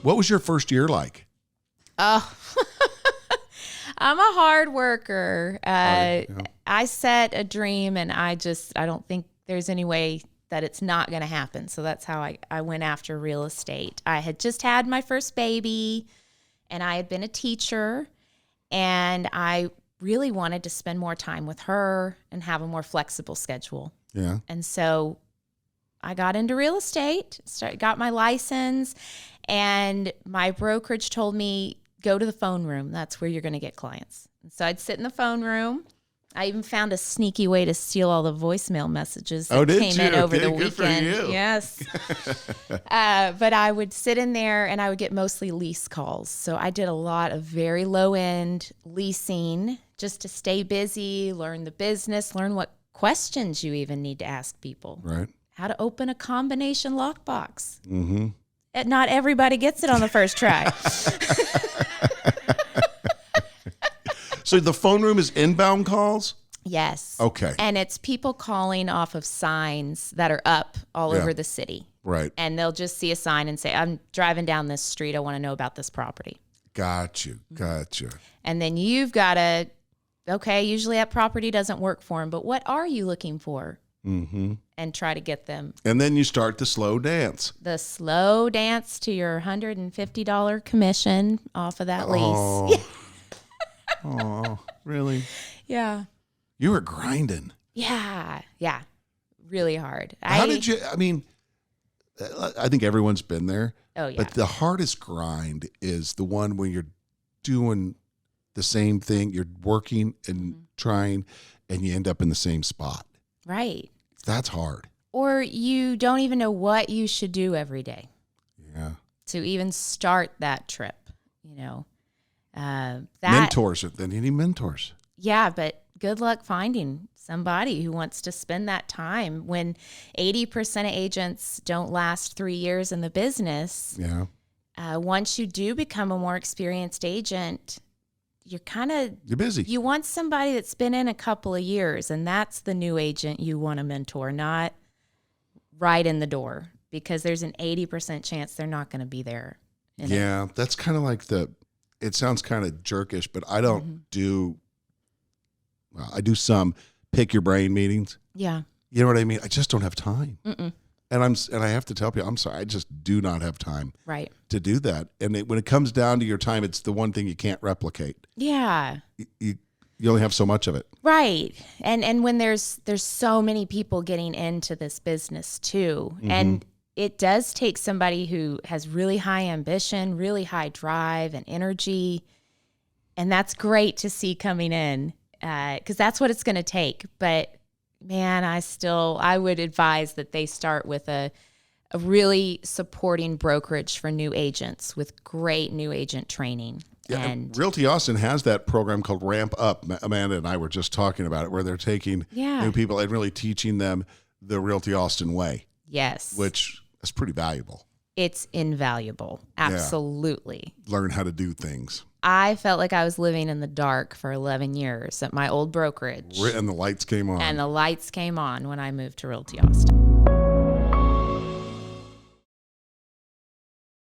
What was your first year like? Oh, I'm a hard worker. Yeah. I set a dream, and I don't think there's any way that it's not going to happen. So that's how I went after real estate. I had just had my first baby, and I had been a teacher, and I really wanted to spend more time with her and have a more flexible schedule. Yeah. And so I got into real estate, got my license, and my brokerage told me, go to the phone room. That's where you're going to get clients. And so I'd sit in the phone room. I even found a sneaky way to steal all the voicemail messages that came in over the Good for weekend. you. Yes. But I would sit in there, and I would get mostly lease calls. So I did a lot of very low-end leasing just to stay busy, learn the business, learn what questions you even need to ask people. Right. How to open a combination lockbox. Mm-hmm. Not everybody gets it on the first try. So the phone room is inbound calls? Yes. Okay. And it's people calling off of signs that are up all over the city. Right. And they'll just see a sign and say, I'm driving down this street. I want to know about this property. Got you. And then you've got to, okay, usually that property doesn't work for them, but what are you looking for? Mm-hmm. And try to get them. And then you start the slow dance. The slow dance to your $150 commission off of that lease. Oh, oh, really? Yeah. You were grinding. Yeah. Really hard. How did you, I mean, I think everyone's been there. Oh, yeah. But the hardest grind is the one when you're doing the same thing, you're working and trying, and you end up in the same spot. Right. That's hard. Or you don't even know what you should do every day. Yeah. To even start that trip, you know. Mentors. They need mentors. Yeah, but good luck finding somebody who wants to spend that time when 80% of agents don't last 3 years in the business. Yeah. Once you do become a more experienced agent, you're busy. You want somebody that's been in a couple of years, and that's the new agent you want to mentor, not right in the door, because there's an 80% chance they're not going to be there. Yeah, that's kind of like it sounds kind of jerkish, but I don't I do some pick your brain meetings. Yeah. You know what I mean? I just don't have time. Mm-mm. And I have to tell people, I'm sorry, I just do not have time to do that. And when it comes down to your time, it's the one thing you can't replicate. Yeah. You only have so much of it. Right. And when there's so many people getting into this business too. Mm-hmm. And it does take somebody who has really high ambition, really high drive and energy. And that's great to see coming in because that's what it's going to take. But man, I would advise that they start with a really supporting brokerage for new agents with great new agent training. Yeah, and Realty Austin has that program called Ramp Up. Amanda and I were just talking about it, where they're taking new people and really teaching them the Realty Austin way. Yes. Which is pretty valuable. It's invaluable. Absolutely. Yeah. Learn how to do things. I felt like I was living in the dark for 11 years at my old brokerage. And the lights came on. And the lights came on when I moved to Realty Austin.